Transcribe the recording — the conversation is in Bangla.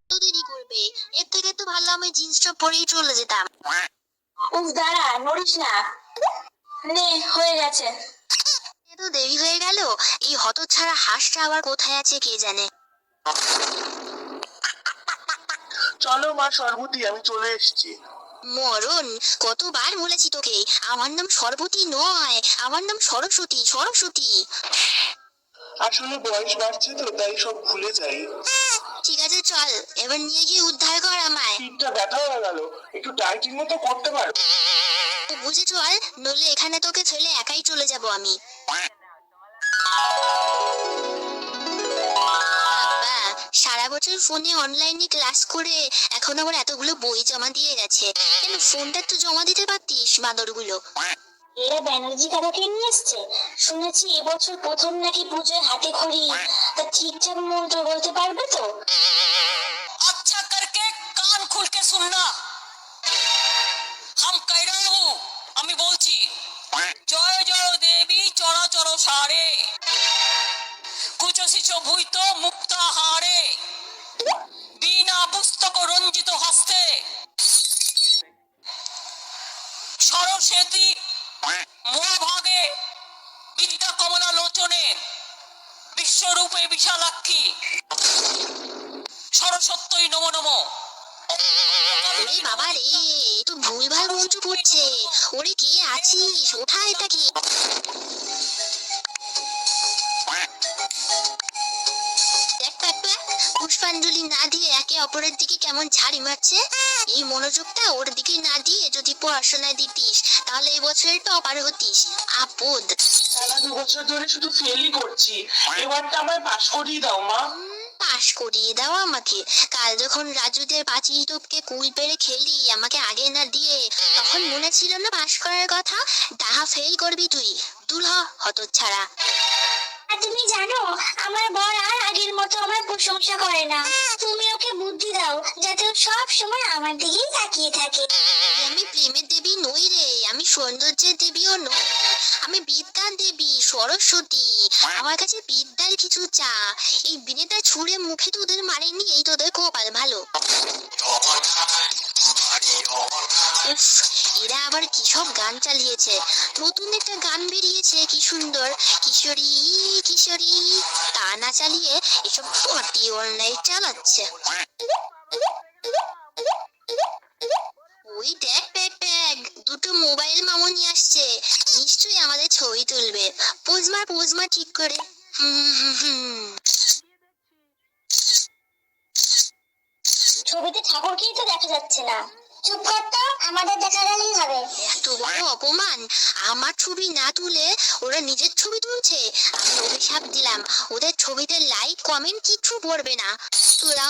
তো দেরি করবে? এর থেকে তো ভালো আমি জিন্স টপ পরেই চলে যেতাম। উফ দাঁড়া, নড়িস না। নে, হয়ে গেছে। এত দেরি হয়ে গেল। এই হতচ্ছাড়া হাঁসটা আবার কোথায় আছে কে জানে। চলো মা সর্বতী, আমি চলে এসেছি। মরণ, কতবার বলেছি তোকে আমার নাম সরবতী নয়, আমার নাম সরস্বতী। সরস্বতী। আসলে বয়স বাড়ছে তো, তাই সব ভুলে যাই। ঠিক আছে চল, এবার নিয়ে গিয়ে উদ্ধার কর আমায়। পিঠটা ব্যথা হয়ে গেল, একটু ডাইটিং মতো করতে পারো? তো বুঝে চল, নইলে এখানে তোকে ছেলে একাই চলে যাব আমি। বাবা, সারা বছর ফোনে অনলাইনে ক্লাস করে এখন আবার এতগুলো বই জমা দিয়ে গেছে। কেন ফোনটা তো জমা দিতে পারতিস, বাঁদরগুলো। এরা ব্যানার্জি কাকাকে নিয়ে এসছে। শুনেছি এবছর প্রথম নাকি পুজোয় হাতে খড়ি। তা ঠিকঠাক মন্ত্র বলতে পারবে তো? अच्छा करके कान खुल के सुनना। हम कह रहे हूँ, আমি বলছি, জয় জয় দেবী চরাচর সারে, কুচশিচ ভূত মুক্তাহারে, বিনা পুস্তক রঞ্জিত হস্তে, সরস্বতী মোহভাগে বিদ্যা কমলা লোচনে, বিশ্বরূপে বিশালাক্ষী, সরস্বত্যই নমো নমো। ওরে বাবা রে, তো ভুলভাল মন্ত্র পড়ছে। ওরে কে আছিস, ওঠা এটাকে। পুষ্পাঞ্জলি না দিয়ে একে অপরের দিকে কেমন ঝাড়ি মারছে। এই মনোযোগটা ওর দিকে না দিয়ে যদি পড়াশোনায় দিতিস, তাহলে এই বছরের টপার হতিস। আপদ। টানা 2 বছর ধরে শুধু ফেলই করছি, এবারটা আমায় পাশ করিয়ে দাও মা। পাশ করিয়ে দাও আমাকে? কাল যখন রাজুদের পাঁচিল টপকে কুল পেরে খেলি আমাকে আগে না দিয়ে, তখন মনে ছিল না পাশ করার কথা? ডাহা ফেল করবি তুই। দুল হতচ্ছাড়া। আর তুমি জানো, আমার বর আর আগের মতো আমার প্রশংসা করে না। তুমি ওকে বুদ্ধি দাও যাতে ও সব সময় আমার দিকেই তাকিয়ে থাকে। আমি প্রেমের দেবী নই রে, আমি সৌন্দর্যের দেবীও নই। আমি বিদ্যার দেবী সরস্বতী। আমার কাছে বিদ্যার কিছু চা। এই বিনেটা ছুঁড়ে মুখে তোদের মারেনি, এই তোদের কপাল ভালো। উফ, এরা আবার কি সব গান চালিয়েছে। নতুন একটা গান বেরিয়েছে, কি সুন্দর। কিশোরী কিশোরী, তা না চালিয়ে এসব পার্টি অনলাইন চালাচ্ছে। ওই দেখ প্যাক প্যাক, দুটো মোবাইল মামুনি আসছে। নিশ্চয়ই আমাদের ছবি তুলবে। পোজমা ঠিক করে। ছবিতে ঠাকুরকেই তো দেখা যাচ্ছে না। চুপ কর তো, আমাদের দেখা গেলেই হবে। এত বড় অপমান! আমার ছবি না তুলে ওরা নিজের ছবি তুলছে। আমি অভিশাপ দিলাম, ওদের ছবিতে লাইক কমেন্ট কিচ্ছু পড়বে না। তোরা